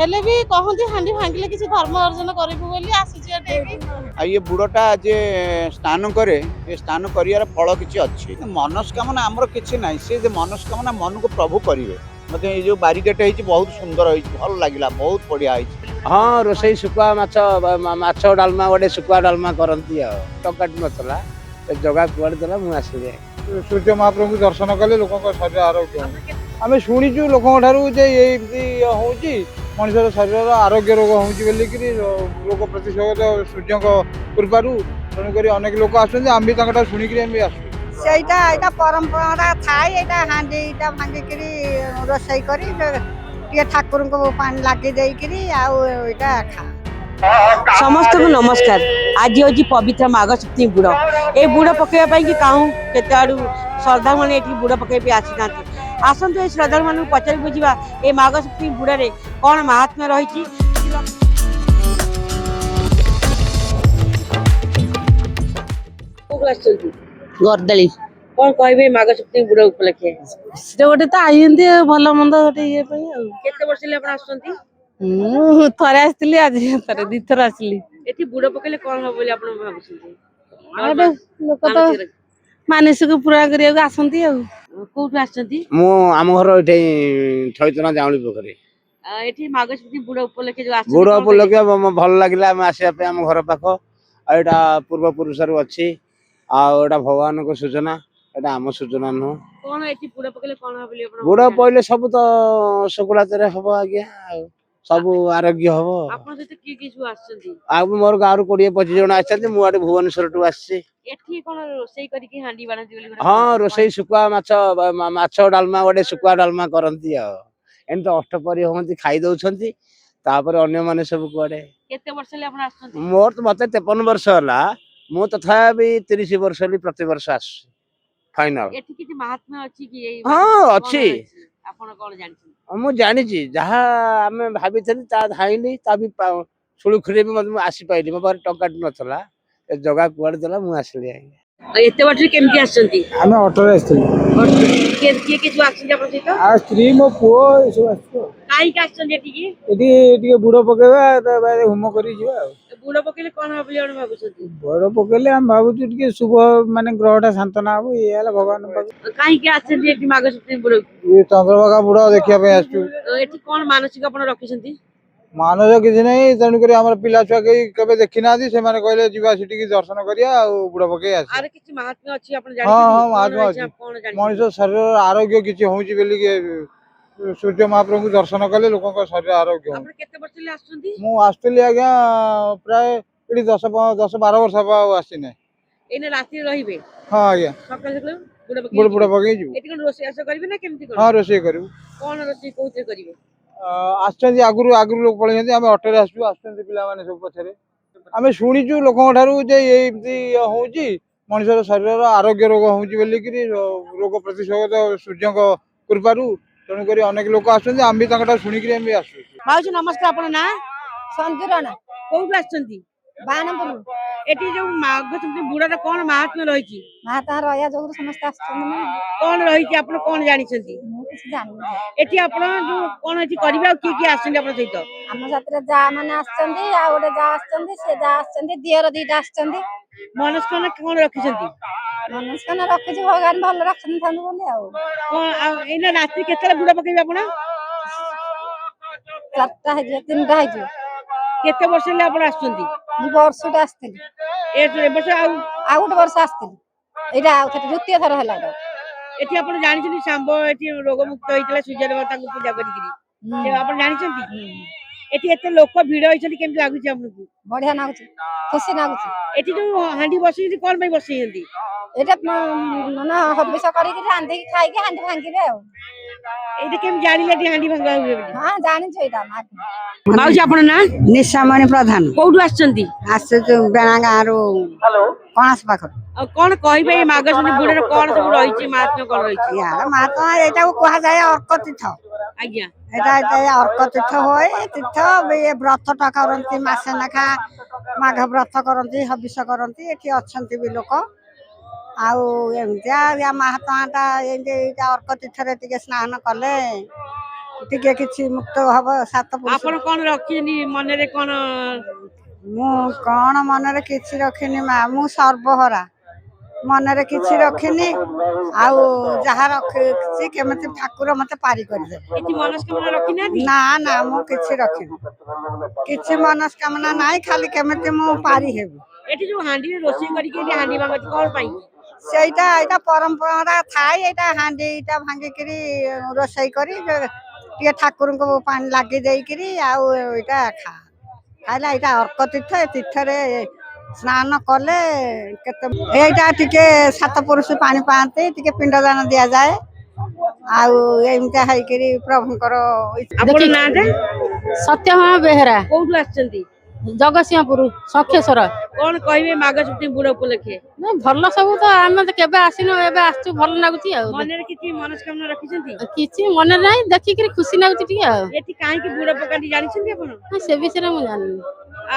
हेले भी कहती हांडी भांगिले किसी धर्म अर्जन करिबु बोली आसीछि एठी आ ये बुड़टा जे स्नान करे ये स्नान करियार फल किछि अछि मनस्कामना हमर किछि नाही से जे मनस्कामना मन को प्रभु करिवे मते ये जो बारिकेट है बहुत सुंदर है भल लागिला बहुत बढ़िया है। हाँ रोसई सुकुआ माछ डालमा गोटे सुकुआ डालमा करती टकाट मसला जगह कुआड़ देला मु आसिले सूर्य महाप्रभु दर्शन कले लोक शरीर आरोग्य आम शुणीचु लोक हूँ मनुष्य शरीर आरोग्य रोग हो रोग प्रतिशोधक सूर्य कृपारू तेणुक अनेक लोक आम भी शुणिक से परंपरा थाए हांडी भांगिक रोसई कर ठाकुर को पानी लगे खा समस्त को नमस्कार। आज हूँ पवित्र माघ सप्तमी बुड़ ये बुड़ पकड़ा कि कहूँ केत आड़ू श्रद्धा मैंने बुड़ पकड़ आसी ना आसतु ये श्रद्धा मान पचार बुझा ये माघ सप्तमी बुड़े कौन महात्मा रही गर्दाली कौन कहे माघ सप्तमी बुड़ उपलक्षे गोटे तो आई भल मंद गोटे ये केते वर्ष आसुँच थरे आसती आज थे दी थर आसली एठी बुड़ पकड़े कौन हम बोली आपण भाबुछन्ती लोक तो मानसिक पूरा करिया आसंती कोठु आछन्ती मु आम घर एठे ठैतना जाउली पोखरी एठी माघ सप्तमी बुड़ उपलक्षे जो आछन्ती बुड़ उपलक्षे भल लागिला हम आसिया पे आम घर पाख एटा पूर्व पुरुष रु अछि आ एटा भगवान को सूचना एटा आम सूचना न कोन एठी बुड़ पकड़े कोन हम बोली आपण बुड़ पहिले सब तो सकुलातरे हबो आज्ञा सब आरोग्य हबो आपण सहित की सब आछन्ती आ मोर गाँव 20-25 जन आछन्ती मु आटे भुवनेश्वर टू आछि एठी कोन रोसई करी की हांडी बानती बोली हाँ रोसई सुकुआ माछ डालमा गोटे सुकुआ डालमा करती एन तो अष्टपरी होती खाई दौरान तापर अन्य माने सब कुआडे केते वर्ष ले आपण आछन्ती मोर तो मते 53 वर्ष होला मु तथापि 30 वर्ष ले प्रति वर्ष आस फाइनल एठी किछि महात्मा अछि कि एई हाँ अछि आपण कोन जानि मु जानि छी जहा हमें भाबी थली ता धाइली ता भी सुळुखरे भी मते आसी पाइली मो पर टका नथला ए जगह कुआड देला मु आसली एते वर्ष केमति आछन्ती आम अटोरे आसती के जो आछन्ती आपण सहित आ स्त्री मो पुओ ए सब आसतो काई का आछन्ती एठी की एटी बुड़ पकेबा होम करी जीवा बुड़ पकड़े कोन हम बोली आपण भाबुछन्ती बुड़ पकेले हम भाबुछु शुभ माने ग्रहटा शांतना हो ये भगवान काई के आछन्ती एठी माघ सप्तमी बुड़ ये चंद्रभागा बुड़ देखिया पे आसछु एठी कोन मानसिक आपण रखिसन्ती मानस किसी नहीं तेणुक पिला छुआ के देखी ना से कहले जीवा सीटी दर्शन करिया बुड़ पकई आस आरे किछि महात्मा अछि आपण हाँ हाँ जानि महात्मा अच्छी मनुष्य शरीर आरोग्य किसी हूँ सूर्य महाप्रभु दर्शन कले लोक शरीर आरोग्य आपण केते वर्ष ले आछन्ती मु आसली आज्ञा प्राय एटी 10-12 वर्ष आसी ना एने राति रहिबे हाँ आज्ञा सकाळ सकाळ बुड़ बुड़ पकई जीव एठी कोन रोसई आस करबे ना केमति कर हाँ रोषे करू कोन रोसई कोते करिवे आसचंदी आगुरु आगुरु लोक पळेंती आमे ऑटोरे आसु आसचंदी पिला माने सब पछरे आमे शुणीचु लोक ठारू जे एमती होउची मनुष्य शरीर आरोग्य रोग होउची बोली कि रोग प्रतिशोधक सूर्य कृपारू तेणुक अनेक लोक आसचंदी आम भी तांकटा शुणी कि आम आसु माउसी नमस्कार आपण ना संजुरण कोठु आछन्ती बानपुर एठी जो माघ सप्तमी बुड़ार कोन महात्मा रहिछि महात्मा रया जोगु समस्त आसछन कोन रहिछि आपण कोन जानिछन्ती मु किछ जानि एठी आपण जो कोन एठी करिबा की आछन्ती आपण सहित आम साथरे जा माने आसछन्ती आ गोटे जा आसछन्ती से जा आसछन्ती दियर दीटा आसछन्ती मनस्कामना कोन रखिसन्ती मनस्कामना रखिछु भगवान भल रखन थांदु बोली आ कोन एना रात्रि केतले बुड़ा पकइबा आपण 4टा है 3टा है केते वर्ष ले आपण आछन्ती मु वर्षटा आसथिली ए वर्ष आ गोटे वर्ष आसथिली एटा आ द्वितीय थर हला एठी आपण जानिछन्ती सांब एठी रोग मुक्त होइतला सूर्य देवता को पूजा करिकरी से आपण जानिछन्ती एठी एते लोक भिड़ होइछन्ती केमति लागुछि आपनको बढ़िया नागुछि खुशी नागुछि एठी जो हांडी बसैछि कोन भाई बसैछन्ती एटा माने हबिस करी कि रांधि खाइ कि हांडी भांगिबे आ एठी केम जानिले एठी हांडी भांगा हुए बोली हां जानि छु एटा माउसी आपण ना निशामणि प्रधान कोठु आछन्ती आसु बेणा गाँव हेलो कणास पाख कोन कहबे माघ सप्तमी बुड़े कोन सब रहिछि महात्मा कोन रहिछि यार महात्मा एटा को कहा जाय अर्क तीर्थ आज्ञा एटा अर्क तीर्थ होय तीर्थ ये व्रत टा करंती मासे नखा माघ व्रत करंती हबिष करंती एठी अछंती भी लोक आउ एमतिया या महात्मा टा एटा अर्क तीर्थ रे टिके स्नान कले ଟିକେ କିଛି ମୁକ୍ତ ହବ ସାତ ପୁରୁଷ। ଆପଣ କଣ ରଖିଛନ୍ତି ମନରେ କଣ? ମୁଁ କଣ ମନରେ କିଛି ରଖିନି ମା, ମୁଁ ସର୍ବହରା ମନରେ କିଛି ରଖିନି। ଆଉ ଯାହା ରଖିଛି କେମିତି ଠାକୁର ମତେ ପାରି କରିଦେବେ। କିଛି ମନସ୍କାମନା ରଖିନାହାନ୍ତି? ନା ନା ମୁଁ କିଛି ରଖିନି, କିଛି ମନସ୍କାମନା ନାହିଁ, ଖାଲି କେମିତି ମୁଁ ପାରି ହେବି। ଏଠି ଯୋଉ ହାଣ୍ଡିରେ ରୋଷେଇ କରିକି ଏଠି ହାଣ୍ଡି ଭାଙ୍ଗନ୍ତି କଣ ପାଇଁ? ସେଇଟା ଏଇଟା ପରମ୍ପରା ଥାଏ। ଏଇଟା ହାଣ୍ଡିଟା ଭାଙ୍ଗିକିରି ରୋଷେଇ କରି ଟିକେ ଠାକୁରଙ୍କୁ ପାଣି ଲାଗି ଦେଇକିରି ଆଉ ଏଇଟା ଖାଇଲା। ଏଇଟା ଅର୍କ ତୀର୍ଥ, ଏ ତୀର୍ଥରେ ସ୍ନାନ କଲେ କେତେ ଏଇଟା ଟିକେ ସାତ ପୁରୁଷ ପାଣି ପାଆନ୍ତି, ଟିକେ ପିଣ୍ଡଦାନ ଦିଆଯାଏ। ଆଉ ଏମିତିଆ ହେଇକିରି ପ୍ରଭୁଙ୍କର ଆପଣ ନାଁଟା? ସତ୍ୟଭାମା ବେହେରା, କୋଉଠୁ ଆସିଛନ୍ତି? ଜଗତସିଂହପୁର ସଖେଶ୍ଵର। କଣ କହିବେ ମାଘ ବୁଡ ଉପଲକ୍ଷେ? ଭଲ ସବୁ ତ, ଆମେ ତ କେବେ ଆସିନୁ, ଏବେ ଆସିଛୁ, ଭଲ ଲାଗୁଛି ଆଉ। ମନରେ କିଛି ମନସ୍କାମନା ରଖିଛନ୍ତି? କିଛି ମନେ ନାହିଁ, ଦେଖିକିରି ଖୁସି ଲାଗୁଛି ଟିକେ ଆଉ। ଏଠି କାହିଁକି ବୁଡ ପକାନ୍ତି ଜାଣିଛନ୍ତି ଆପଣ? ସେ ବିଷୟରେ ମୁଁ ଜାଣିନି।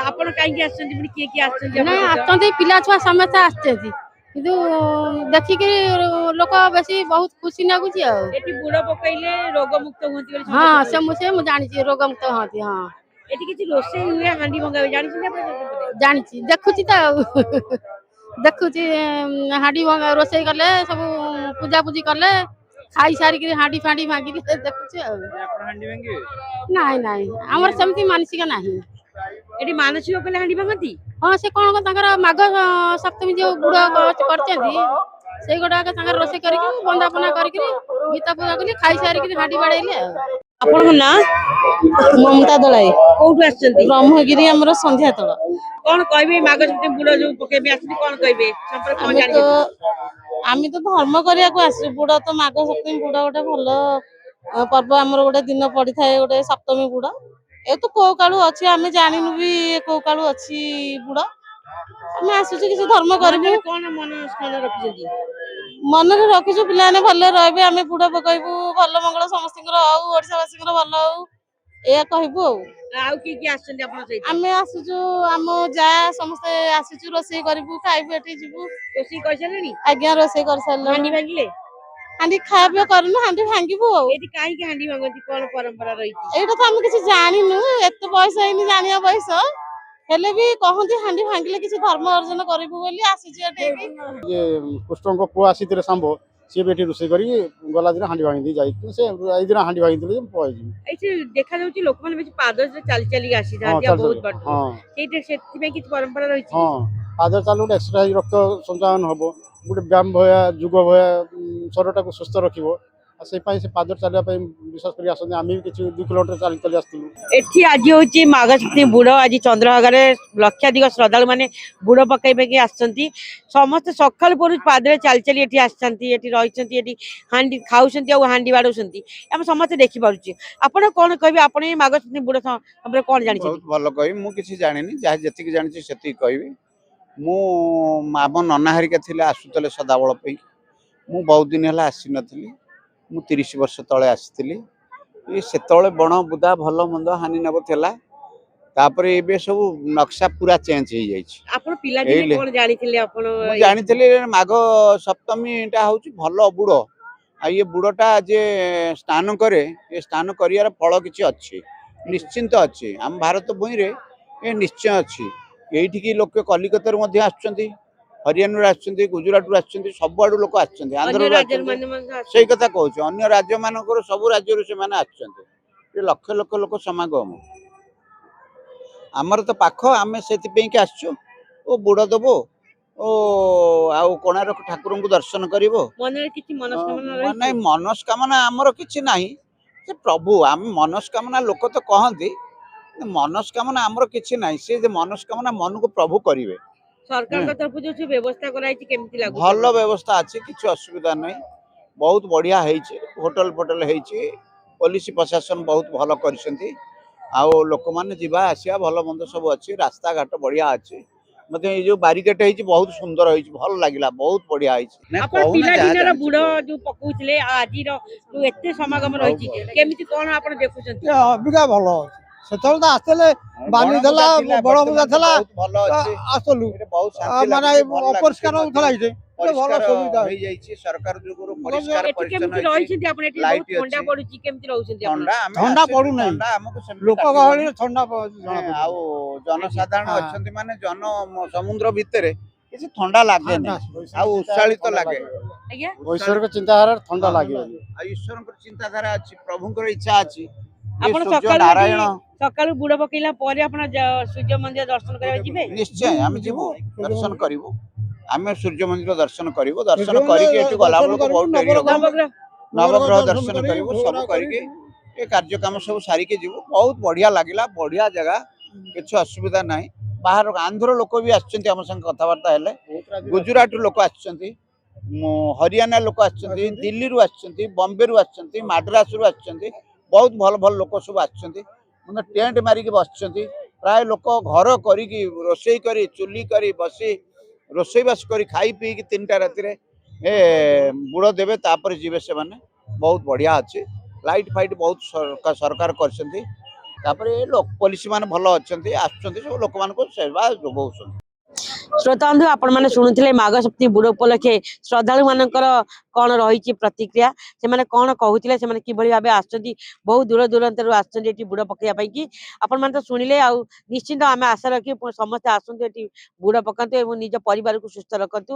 ଆପଣ କାହିଁକି ଆସିଛନ୍ତି? ପୁଣି କିଏ କିଏ ଆସିଛନ୍ତି? ନାଇଁ ଆସନ୍ତି, ପିଲା ଛୁଆ ସମସ୍ତେ ଆସିଛନ୍ତି, କିନ୍ତୁ ଦେଖିକିରି ଲୋକ ବେଶୀ ବହୁତ ଖୁସି ଲାଗୁଛି ଆଉ। ଏଠି ବୁଡ ପକେଇଲେ ରୋଗ ମୁକ୍ତ ହୁଅନ୍ତି ବୋଲି ହଁ, ସମସ୍ତେ ମୁଁ ଜାଣିଛି, ରୋଗ ମୁକ୍ତ ହୁଅନ୍ତି। ହଁ, ଏଠି କିଛି ରୋଷେଇ ହୁଏ, ହାଣ୍ଡି ଭଙ୍ଗା ହୁଏ, ଜାଣିଛନ୍ତି ଆପଣ? ଜାଣିଛି, ଦେଖୁଛି ତ ଆଉ। ଦେଖୁଛି ହାଣ୍ଡି ଭଙ୍ଗା ରୋଷେଇ କଲେ, ସବୁ ପୂଜାପୂଜି କଲେ, ଖାଇ ସାରିକିରି ହାଣ୍ଡି ଫାଣ୍ଡି ଭାଙ୍ଗିକି ଦେଖୁଛି ଆଉ। ନାଇଁ ନାଇଁ, ଆମର ସେମିତି ମାନସିକ ନାହିଁ। ଏଠି ମାନସିକ କଲେ ହାଣ୍ଡି ଭାଙ୍ଗନ୍ତି? ହଁ, ସେ କଣ ତାଙ୍କର ମାଘ ସପ୍ତମୀ ଯୋଉ ବୁଡ କରିଛନ୍ତି, ସେଇଗୁଡାକ ତାଙ୍କର ରୋଷେଇ କରିକି ବନ୍ଦାପନା କରିକି ଗୀତା ପୂଜା କରି ଖାଇସାରିକି ହାଣ୍ଡି ବାଡେଇଲେ ଆଉ। ଆପଣଙ୍କ ନାଁ? ମମତା ଦଳାଇ, କୋଉଠୁ ଆସିଛନ୍ତି? ବ୍ରହ୍ମଗିରି, ଆମର ସନ୍ଧ୍ୟା ତଳ। କଣ କହିବେ ମାଘ ବୁଡ ଯୋଉ ପକେଇବା ଆସିଛନ୍ତି, କଣ କହିବେ? କଣ ଜାଣିଛନ୍ତି? ଆମେ ତ ଧର୍ମ କରିବାକୁ ଆସିଛୁ। ବୁଡ ତ ମାଘ ସପ୍ତମୀ ବୁଡ ଗୋଟେ ଭଲ ପର୍ବ, ଆମର ଗୋଟେ ଦିନ ପଡିଥାଏ, ଗୋଟେ ସପ୍ତମୀ ବୁଡ। ଏ ତ କୋଉ କାଳୁ ଅଛି, ଆମେ ଜାଣିନୁ ବି କୋଉ କାଳୁ ଅଛି ବୁଡ। ଆମେ ଆସିଛୁ କିଛି ଧର୍ମ କରିବୁ। କଣ ମନସ୍କାମନା ରଖିଛନ୍ତି? ମନରେ ରଖିଛୁ ପିଲାମାନେ ଭଲରେ ରହିବେ, ଆମେ ବୁଡ ପକେଇବୁ, ଭଲ ମଙ୍ଗଳ ସମସ୍ତଙ୍କର ହଉ, ଓଡିଶାବାସୀଙ୍କର ଭଲ ହଉ, ଏଇଆ କହିବୁ ଆଉ। ଆଉ କିଏ କିଏ ଆସିଛନ୍ତି ଆପଣଙ୍କ ସହିତ? ଆମେ ଆସିଛୁ, ଆମ ଯା ସମସ୍ତେ ଆସିଛୁ, ରୋଷେଇ କରିବୁ, ଖାଇବୁ, ଏଠି ଯିବୁ। ରୋଷେଇ କରିସାରିଲେଣି? ଆଜ୍ଞା, ରୋଷେଇ କରିସାରିଲୁଣି। ହାଣ୍ଡି ଭାଙ୍ଗିଲେ? ହାଣ୍ଡି ଖାଇବା ପିଇବା କରିନୁ, ହାଣ୍ଡି ଭାଙ୍ଗିବୁ ଆଉ। ଏଠି କାହିଁକି ହାଣ୍ଡି ଭାଙ୍ଗନ୍ତି, କଣ ପରମ୍ପରା ରହିଛି? ଏଇଟା ତ ଆମେ କିଛି ଜାଣିନୁ, ଏତେ ବୟସ ହେଇନି ଜାଣିବା ବୟସ, ହେଲେ ବି କହନ୍ତି ହାଣ୍ଡି ଭାଙ୍ଗିଲେ କିଛି ଧର୍ମ ଅର୍ଜନ କରିବୁ ବୋଲି ଆସିଛୁ ଏଠି। କୃଷ୍ଣଙ୍କ ପୁଅ ଆସିଥିଲେ ଶାମ୍ବ, ସିଏ ବି ଏଠି ରୋଷେଇ କରିକି ଗଲା ଦିନ ହାଣ୍ଡି ଭାଙ୍ଗି ଦେଇ ଯାଇଥିଲେ। ସେ ଏଇ ଦିନ ହାଣ୍ଡି ଭାଙ୍ଗିଥିଲେ ମୁଁ ପଳେଇଯିବି। ଏଇଠି ଦେଖାଯାଉଛି ଲୋକମାନେ ବେଶୀ ପାଦରେ ଚାଲି ଚାଲି ଆସିଥାନ୍ତି, ଆଉ ବହୁତ ବାଟ। ସେଇଟା ସେଥିପାଇଁ କିଛି ପରମ୍ପରା ରହିଛି? ହଁ, ପାଦ ଚାଲିଲେ ଗୋଟେ ଏକ୍ସରସାଇଜ, ରକ୍ତ ସଞ୍ଚାଳନ ହବ, ଗୋଟେ ବ୍ୟାୟାମ ଭଳିଆ, ଯୋଗ ଭଳିଆ ଶରୀରଟାକୁ ସୁସ୍ଥ ରଖିବ। ଆଉ ସେଇପାଇଁ ସେ ପାଦରେ ଚାଲିବା ପାଇଁ ବିଶ୍ୱାସ କରି ଆସନ୍ତି। ଆମେ ବି କିଛି 2 କିଲୋମିଟର ଚାଲି ଚାଲି ଆସିଥିଲୁ। ଏଠି ଆଜି ହଉଛି ମାଘ ବୁଡ, ଆଜି ଚନ୍ଦ୍ରଭାଗାରେ ଲକ୍ଷାଧିକ ଶ୍ରଦ୍ଧାଳୁ ମାନେ ବୁଡ ପକେଇକି ଆସିଛନ୍ତି। ସମସ୍ତେ ସକାଳୁ ପହରୁ ପାଦରେ ଚାଲି ଚାଲି ଏଠି ଆସିଛନ୍ତି, ଏଠି ରହିଛନ୍ତି, ଏଠି ହାଣ୍ଡି ଖାଉଛନ୍ତି, ଆଉ ହାଣ୍ଡି ବାଡଉଛନ୍ତି, ଆମେ ସମସ୍ତେ ଦେଖିପାରୁଛୁ। ଆପଣ କଣ କହିବେ? ଆପଣ ଏଇ ମାଘ ବୁଡ ଉପରେ କଣ ଜାଣିଛନ୍ତି? ବହୁତ ଭଲ କହିବି, ମୁଁ କିଛି ଜାଣିନି, ଯାହା ଯେତିକି ଜାଣିଛି ସେତିକି କହିବି। ମୁଁ ଆମ ନନା ହେରିକା ଥିଲେ, ଆସୁଥିଲେ ସଦାବେଳ ପାଇଁ। ମୁଁ ବହୁତ ଦିନ ହେଲା ଆସିନଥିଲି, ମୁଁ 30 ବର୍ଷ ତଳେ ଆସିଥିଲି। ସେତେବେଳେ ବଣ ବୁଦା ଭଲ ମନ୍ଦ ହାନି ନେବ ଥିଲା, ତାପରେ ଏବେ ସବୁ ନକ୍ସା ପୁରା ଚେଞ୍ଜ ହେଇଯାଇଛି। ଆପଣ ପିଲାଦିନେ କଣ ଜାଣିଥିଲେ? ଆପଣ ମୁଁ ଜାଣିଥିଲି ମାଘ ସପ୍ତମୀଟା ହଉଛି ଭଲ ବୁଡ, ଆଉ ଇଏ ବୁଡଟା ଯେ ସ୍ନାନ କରେ, ଏ ସ୍ନାନ କରିବାର ଫଳ କିଛି ଅଛି, ନିଶ୍ଚିନ୍ତ ଅଛି। ଆମ ଭାରତ ଭୂଇଁରେ ଏ ନିଶ୍ଚୟ ଅଛି। ଏଇଠିକି ଲୋକ କଲିକତାରୁ ମଧ୍ୟ ଆସୁଛନ୍ତି, ହରିୟାଣାରୁ ଆସୁଛନ୍ତି, ଗୁଜୁରାଟରୁ ଆସୁଛନ୍ତି, ସବୁଆଡୁ ଲୋକ ଆସୁଛନ୍ତି, ଆନ୍ଧ୍ରରୁ ଆସୁଛନ୍ତି। ସେଇ କଥା କହୁଛି, ଅନ୍ୟ ରାଜ୍ୟ ମାନଙ୍କର ସବୁ ରାଜ୍ୟରୁ ସେମାନେ ଆସୁଛନ୍ତି। ଲକ୍ଷ ଲକ୍ଷ ଲୋକ ସମାଗମ। ଆମର ତ ପାଖ, ଆମେ ସେଥିପାଇଁକି ଆସିଛୁ। ଓ ବୁଡ ଦବୁ, ଓ ଆଉ କୋଣାର୍କ ଠାକୁରଙ୍କୁ ଦର୍ଶନ କରିବୁ। ମନରେ କିଛି ମନସ୍କାମନା ରହିଛି? ନାଇଁ, ମନସ୍କାମନା ଆମର କିଛି ନାହିଁ। ସେ ପ୍ରଭୁ, ଆମେ ମନସ୍କାମନା ଲୋକ ତ କହନ୍ତି, ମନସ୍କାମନା ଆମର କିଛି ନାହିଁ। ସେ ଯେ ମନସ୍କାମନା ମନକୁ ପ୍ରଭୁ କରିବେ। ସରକାରଙ୍କ ତରଫରୁ ଯୋଉ ବ୍ୟବସ୍ଥା କରାଯାଇଛି, କେମିତି ଲାଗୁଛି? ଭଲ ବ୍ୟବସ୍ଥା ଅଛି, କିଛି ଅସୁବିଧା ନାହିଁ, ବହୁତ ବଢିଆ ହେଇଛି। ହୋଟେଲ ଫୋଟେଲ ହେଇଛି, ପୋଲିସ ପ୍ରଶାସନ ବହୁତ ଭଲ କରିଛନ୍ତି, ଆଉ ଲୋକମାନେ ଯିବା ଆସିବା ଭଲ ମନ୍ଦ ସବୁ ଅଛି, ରାସ୍ତାଘାଟ ବଢିଆ ଅଛି। ମତେ ଏଇ ଯୋଉ ବାରିକେଟ ହେଇଛି ବହୁତ ସୁନ୍ଦର ହେଇଛି, ଭଲ ଲାଗିଲା, ବହୁତ ବଢିଆ ହେଇଛି। ଆପଣ ପିଲାଦିନର ବୁଡ ଯୋଉ ପକଉଥିଲେ, ଆଜିର ଯୋଉ ଏତେ ସମାଗମ ରହିଛି, କେମିତି କଣ ଆପଣ ଦେଖୁଛନ୍ତି? ଅବିକା ଭଲ ଅଛି। ସେତେବେଳେ ତ ଆସିଥିଲେ, ବାଲି ଥିଲା, ବଡ ବୁଦା ଥିଲା, ଆସିଲୁ, ମାନେ ଅପରିଷ୍କାର ହଉଥିଲା ଏଇଠି। ଭଲ ପରିଷ୍କାର ସୁବିଧା ହେଇଯାଇଛି ସରକାର ଯୋଗୁରୁ ପରିଷ୍କାର ଏଠି ପରିଚ୍ଛନ୍ନ କେମିତି ହେଇଛି। ରହିଛନ୍ତି ଆପଣ? ଏଠି ଲାଇଟ୍ ବହୁତ ଥଣ୍ଡା ଅଛି। ପଡୁଛି, କେମିତି ରହୁଛନ୍ତି ଆପଣ? ଥଣ୍ଡା ଆମେ ଥଣ୍ଡା ଆସିଛୁ, ପଡୁନାହିଁ। ଥଣ୍ଡା ଆମକୁ ସେମିତି ଲୋକ ଲାଗିବନି। ଗହଳିରେ ଥଣ୍ଡା ଜଣା ପଡୁଛି। ଆଉ ଜନସାଧାରଣ ହଁ। ଅଛନ୍ତି ମାନେ ସମୁଦ୍ର ଭିତରେ କିଛି ଥଣ୍ଡା ଲାଗେନି ଆଉ ଉତ୍ସାହିତ ଲାଗେ। ଆଜ୍ଞା ଐଶ୍ୱରିକ ଚିନ୍ତାଧାରାରେ ଥଣ୍ଡା ଲାଗିବନି। ଆଉ ଈଶ୍ୱରଙ୍କର ଚିନ୍ତାଧାରା ଅଛି, ପ୍ରଭୁଙ୍କର ଇଚ୍ଛା ଅଛି। ଏ ଆପଣ ସୂର୍ଯ୍ୟ ସକାଳୁ ନାରାୟଣ ସକାଳୁ ବୁଡ ପକେଇଲା ପରେ ଆପଣ ସୂର୍ଯ୍ୟ ମନ୍ଦିର ଦର୍ଶନ କରିବାକୁ ଯିବେ? ନିଶ୍ଚୟ ଆମେ ଯିବୁ ଦର୍ଶନ କରିବୁ। ଆମେ ସୂର୍ଯ୍ୟ ମନ୍ଦିର ଦର୍ଶନ କରିବୁ। ଦର୍ଶନ ସୂର୍ଯ୍ୟ କରିକି ମନ୍ଦିର ଏଠି ଗଲା ଦର୍ଶନ ବେଳକୁ କରିବୁ, ବହୁତ ଡେରି ହବ। ନବଗ୍ରହ ନବଗ୍ରହ ଦର୍ଶନ କରିବୁ, ସବୁ କରିକି ଏ କାର୍ଯ୍ୟକ୍ରମ ସବୁ ସାରିକି ଯିବୁ। ବହୁତ ବଢିଆ ଲାଗିଲା, ବଢିଆ ଜାଗା, କିଛି ଅସୁବିଧା ନାହିଁ। ବାହାର ଆନ୍ଧ୍ର ଲୋକ ବି ଆସିଛନ୍ତି ଆମ ସାଙ୍ଗେ କଥାବାର୍ତ୍ତା ହେଲେ, ଗୁଜୁରାଟରୁ ଲୋକ ଆସିଛନ୍ତି, ହରିୟାଣା ଲୋକ ଆସିଛନ୍ତି, ଦିଲ୍ଲୀରୁ ଆସିଛନ୍ତି, ବମ୍ବେରୁ ଆସିଛନ୍ତି, ମାଡ୍ରାସରୁ ଆସିଛନ୍ତି। ବହୁତ ଭଲ ଭଲ ଲୋକ ସବୁ ଆସିଛନ୍ତି। ମାନେ ଟେଣ୍ଟ ମାରିକି ବସିଛନ୍ତି। ପ୍ରାୟ ଲୋକ ଘର କରିକି ରୋଷେଇ କରି ଚୁଲି କରି ବସି ରୋଷେଇବାସ କରି ଖାଇ ପିଇକି 3ଟା ରାତିରେ ବୁଡ଼ ଦେବେ, ତାପରେ ଯିବେ ସେମାନେ। ବହୁତ ବଢିଆ ଅଛି। ଲାଇଟ୍ ଫାଇଟ୍ ବହୁତ ସରକାର କରିଛନ୍ତି। ତାପରେ ପୋଲିସ ମାନେ ଭଲ ଅଛନ୍ତି, ଆସୁଛନ୍ତି, ସବୁ ଲୋକମାନଙ୍କୁ ସେବା ଯୋଗାଉଛନ୍ତି। ଶ୍ରୋତାବନ୍ଧୁ, ଆପଣ ମାନେ ଶୁଣୁଥିଲେ ମାଘ ସପ୍ତମୀ ବୁଡ ଉପଲକ୍ଷେ ଶ୍ରଦ୍ଧାଳୁ ମାନଙ୍କର କଣ ରହିଛି ପ୍ରତିକ୍ରିୟା, ସେମାନେ କଣ କହୁଥିଲେ, ସେମାନେ କିଭଳି ଭାବେ ଆସୁଛନ୍ତି, ବହୁ ଦୂର ଦୂରାନ୍ତରୁ ଆସୁଛନ୍ତି ଏଠି ବୁଡ ପକେଇବା ପାଇଁ କି। ଆପଣ ମାନେ ତ ଶୁଣିଲେ, ଆଉ ନିଶ୍ଚିନ୍ତ ଆମେ ଆଶା ରଖି ସମସ୍ତେ ଆସନ୍ତୁ, ଏଠି ବୁଡ ପକାନ୍ତୁ ଏବଂ ନିଜ ପରିବାରକୁ ସୁସ୍ଥ ରଖନ୍ତୁ।